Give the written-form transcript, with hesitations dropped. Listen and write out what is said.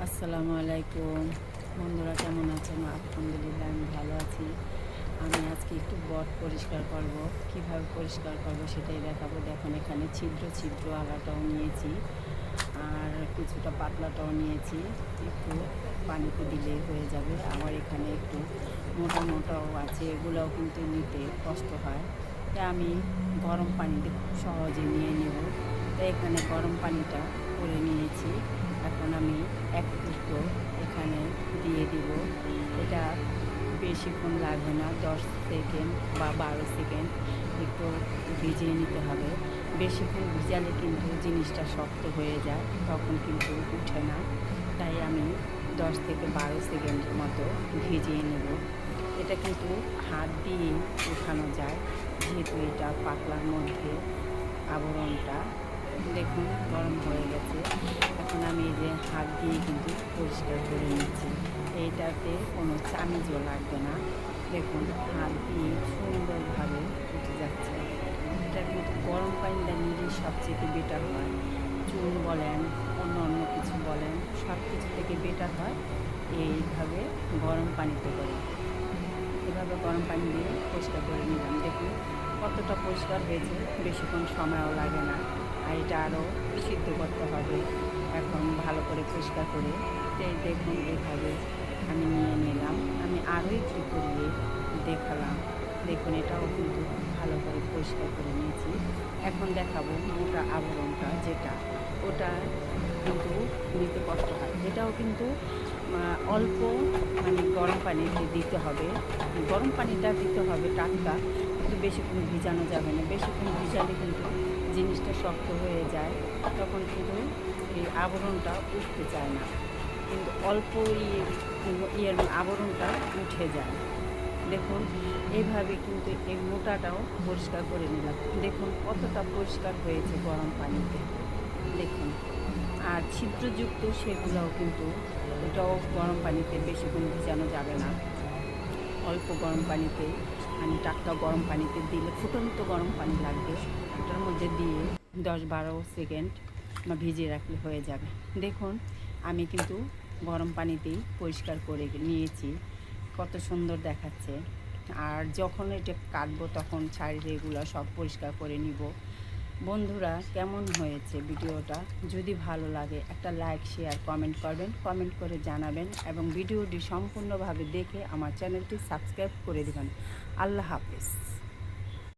আসসালামু আলাইকুম বন্ধুরা, কেমন আছেন? আলহামদুলিল্লাহ আমি ভালো আছি। আমি আজকে একটু বট পরিষ্কার করব। কিভাবে পরিষ্কার করব সেটাই দেখাবো। দেখুন, এখানে ছিদ্র ছিদ্র আলাটাও নিয়েছি, আর কিছুটা পাতলাটাও নিয়েছি। একটু পানিতে দিলেই হয়ে যাবে। আবার এখানে একটু মোটা মোটাও আছে, এগুলোও কিন্তু নিতে কষ্ট হয়। তাই আমি গরম পানিতে খুব সহজে নিয়ে নেব। তাই এখানে গরম পানিটা করে নিয়েছি। এখন আমি এক টুকরো এখানে দিয়ে দিব। এটা বেশিক্ষণ লাগবে না, 10 সেকেন্ড বা 12 সেকেন্ড একটু ভিজিয়ে নিতে হবে। বেশিক্ষণ ভিজালে কিন্তু জিনিসটা শক্ত হয়ে যায়, তখন কিন্তু উঠে না। তাই আমি 10 থেকে 12 সেকেন্ডের মতো ভিজিয়ে নেব। এটা কিন্তু হাত দিয়ে উঠানো যায়, যেহেতু এটা পাতলার মধ্যে আবরণটা। দেখুন, গরম হয়ে গেছে। এখন আমি এই যে হাত দিয়ে কিন্তু পরিষ্কার করে নিচ্ছি। এইটাতে কোনো চামিজও লাগবে না। দেখুন, হাত দিয়ে সুন্দরভাবে উঠে যাচ্ছে। এটা কিন্তু গরম পানিটা নিলেই সবচেয়ে বেটার হয়। চুন বলেন, অন্য অন্য কিছু বলেন, সব কিছু থেকে বেটার হয় এইভাবে গরম পানিতে করে। এভাবে গরম পানি দিয়ে পরিষ্কার করে নিলাম। দেখুন কতটা পরিষ্কার হয়েছে, বেশিক্ষণ সময়ও লাগে না। আর এটা আরও সিদ্ধ করতে হবে এখন ভালো করে পরিষ্কার করে। এই দেখুন, এইভাবে আমি নিয়ে নিলাম। আমি আরও একটু করিয়ে দেখালাম। দেখুন, এটাও কিন্তু ভালো করে পরিষ্কার করে নিয়েছি। এখন দেখাবো মোটা আবরণটা, যেটা ওটা কিন্তু নিতে কষ্ট হয়। এটাও কিন্তু অল্প গরম পানিতে দিতে হবে। গরম পানিটা দিতে হবে টাটকা, কিন্তু বেশিক্ষণ ভিজানো যাবে না। বেশিক্ষণ ভিজালে কিন্তু জিনিসটা শক্ত হয়ে যায়, তখন কিন্তু এই আবরণটা উঠতে চায় না। কিন্তু অল্প ইয়ের আবরণটা উঠে যায়। দেখুন, এইভাবে কিন্তু এই মোটাটাও পরিষ্কার করে নিলাম। দেখুন কতটা পরিষ্কার হয়েছে গরম পানিতে। দেখুন, আর ছিদ্রযুক্ত সেগুলোও কিন্তু, এটাও গরম পানিতে বেশিক্ষণ ভিজানো যাবে না। অল্প গরম পানিতে, টাটকা গরম পানিতে দিলে ফুটন্ত গরম পানি লাগবে, ওটার মধ্যে দিয়ে 10-12 সেকেন্ড ভিজিয়ে রাখলে হয়ে যাবে। দেখুন, আমি কিন্তু গরম পানিতেই পরিষ্কার করে নিয়েছি। কত সুন্দর দেখাচ্ছে। আর যখন এটা কাটবো তখন সাইড এগুলো সব পরিষ্কার করে নিব। বন্ধুরা, কেমন হয়েছে ভিডিওটা? যদি ভালো লাগে একটা লাইক, শেয়ার, কমেন্ট করবেন। কমেন্ট করে জানাবেন এবং ভিডিওটি সম্পূর্ণভাবে দেখে আমার চ্যানেলটি সাবস্ক্রাইব করে দেবেন। আল্লাহ হাফেজ।